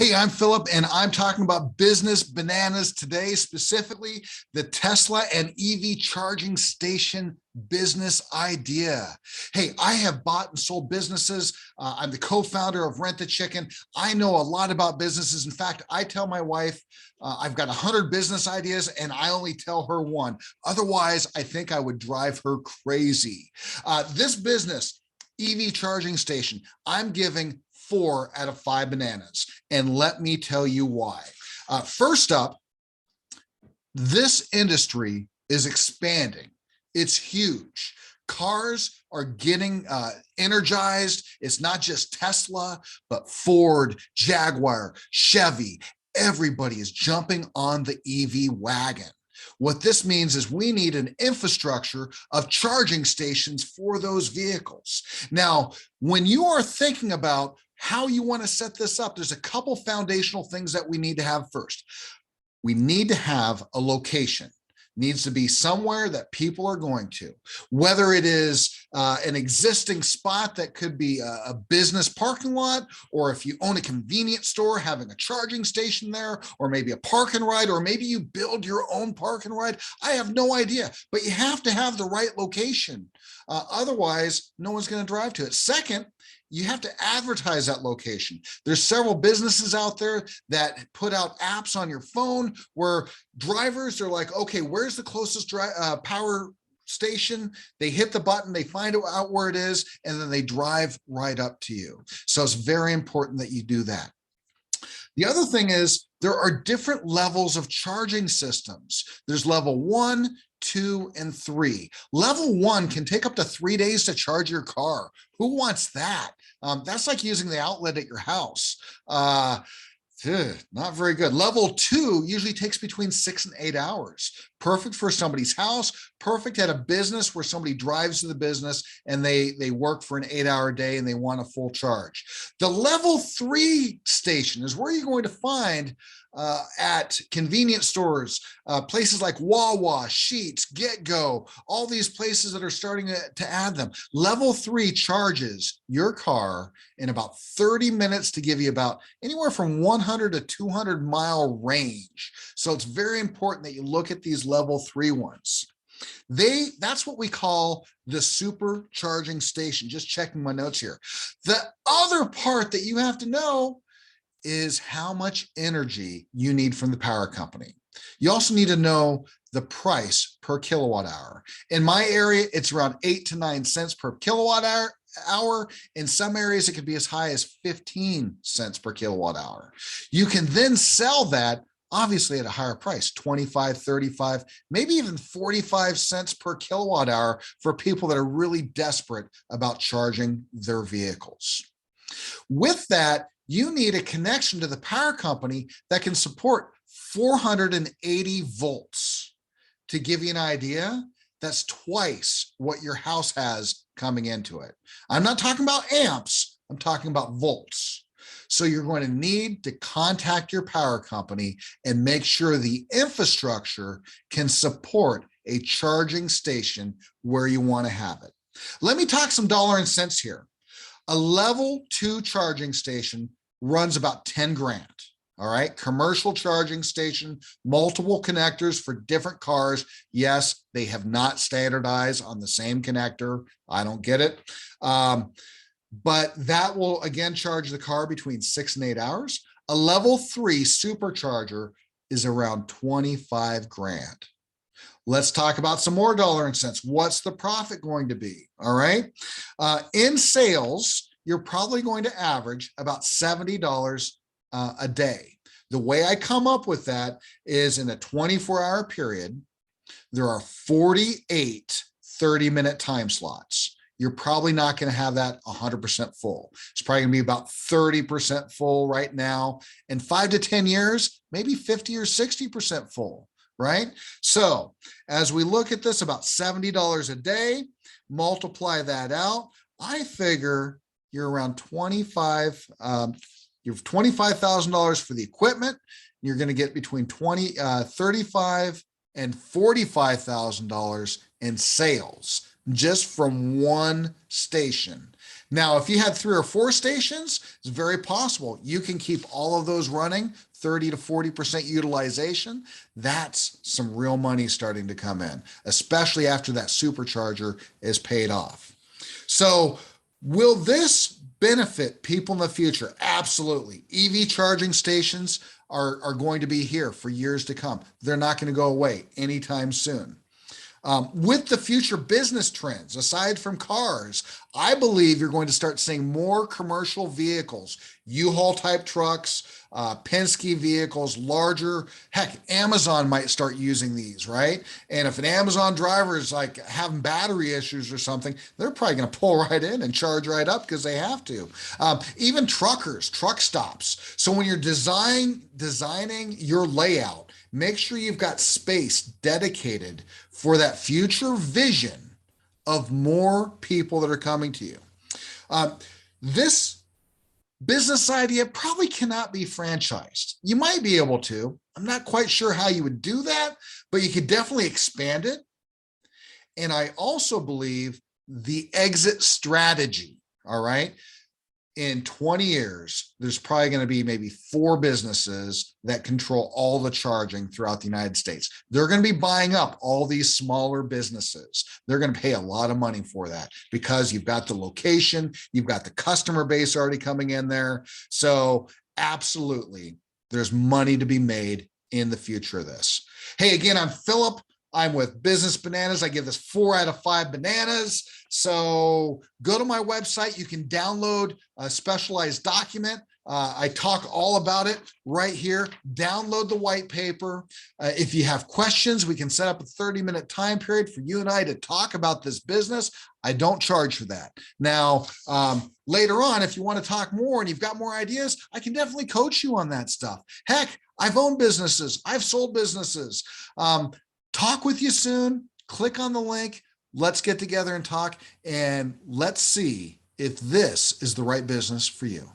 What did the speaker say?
Hey, I'm Philip, and I'm talking about business bananas today, specifically the Tesla and EV charging station business idea. Hey, I have bought and sold businesses. I'm the co-founder of Rent the Chicken. I know a lot about businesses. In fact, I tell my wife I've got 100 business ideas and I only tell her one. Otherwise, I think I would drive her crazy. This business, EV charging station, I'm giving 4 out of 5 bananas. And let me tell you why. First up, this industry is expanding. It's huge. Cars are getting energized. It's not just Tesla, but Ford, Jaguar, Chevy. Everybody is jumping on the EV wagon. What this means is we need an infrastructure of charging stations for those vehicles. Now, when you are thinking about how you want to set this up, there's a couple foundational things that we need to have first. We need to have a location. Needs to be somewhere that people are going to, whether it is an existing spot that could be a business parking lot, or if you own a convenience store, having a charging station there, or maybe a park and ride, or maybe you build your own park and ride. I have no idea, but you have to have the right location. Otherwise, no one's going to drive to it. Second, you have to advertise that location. There's several businesses out there that put out apps on your phone where drivers are like, okay, where's the closest power station? They hit the button, they find out where it is, and then they drive right up to you. So it's very important that you do that. The other thing is there are different levels of charging systems. There's level 1, 2, and 3. Level 1 can take up to 3 days to charge your car. Who wants that? That's like using the outlet at your house. Not very good. Level 2 usually takes between 6 and 8 hours. Perfect for somebody's house, perfect at a business where somebody drives to the business and they work for an 8-hour day and they want a full charge. The level 3 station is where you're going to find at convenience stores, places like Wawa, Sheetz, GetGo, all these places that are starting to add them. Level 3 charges your car in about 30 minutes to give you about anywhere from 100 to 200 mile range. So it's very important that you look at these level 3 ones. That's what we call the supercharging station. Just checking my notes here. The other part that you have to know is how much energy you need from the power company. You also need to know the price per kilowatt hour. In my area, it's around 8 to 9 cents per kilowatt hour. In some areas, it could be as high as 15 cents per kilowatt hour. You can then sell that obviously at a higher price, 25, 35, maybe even 45 cents per kilowatt hour for people that are really desperate about charging their vehicles. With that, you need a connection to the power company that can support 480 volts. To give you an idea, that's twice what your house has coming into it. I'm not talking about amps, I'm talking about volts. So you're going to need to contact your power company and make sure the infrastructure can support a charging station where you want to have it. Let me talk some dollar and cents here. A level 2 charging station runs about 10 grand. All right, commercial charging station, multiple connectors for different cars. Yes, they have not standardized on the same connector. I don't get it. But that will again charge the car between 6 and 8 hours. A level 3 supercharger is around 25 grand. Let's talk about some more dollar and cents. What's the profit going to be? All right. In sales, you're probably going to average about $70 a day. The way I come up with that is in a 24-hour period, there are 48 30-minute time slots. You're probably not going to have that 100% full. It's probably going to be about 30% full right now. In 5 to 10 years, maybe 50 or 60% full, right? So as we look at this, about $70 a day, multiply that out. I figure you're around you have $25,000 for the equipment. You're going to get between $35,000 and $45,000 in sales just from one station. Now, if you had 3 or 4 stations, it's very possible you can keep all of those running 30 to 40% utilization. That's some real money starting to come in, especially after that supercharger is paid off. So will this benefit people in the future? Absolutely. EV charging stations are going to be here for years to come. They're not going to go away anytime soon. With the future business trends, aside from cars, I believe you're going to start seeing more commercial vehicles, U-Haul type trucks, Penske vehicles, larger. Heck, Amazon might start using these, right? And if an Amazon driver is like having battery issues or something, they're probably going to pull right in and charge right up because they have to. Even truckers, truck stops. So when you're designing your layout, make sure you've got space dedicated for that future vision of more people that are coming to you. This business idea probably cannot be franchised. You might be able to. I'm not quite sure how you would do that, but you could definitely expand it. And I also believe the exit strategy, all right? In 20 years, there's probably going to be maybe 4 businesses that control all the charging throughout the United States. They're going to be buying up all these smaller businesses. They're going to pay a lot of money for that because you've got the location, you've got the customer base already coming in there. So absolutely, there's money to be made in the future of this. Hey, again, I'm Philip. I'm with Business Bananas. I give this 4 out of 5 bananas. So go to my website. You can download a specialized document. I talk all about it right here. Download the white paper. If you have questions, we can set up a 30-minute time period for you and I to talk about this business. I don't charge for that. Now, later on, if you want to talk more and you've got more ideas, I can definitely coach you on that stuff. Heck, I've owned businesses. I've sold businesses. Talk with you soon. Click on the link. Let's get together and talk, and let's see if this is the right business for you.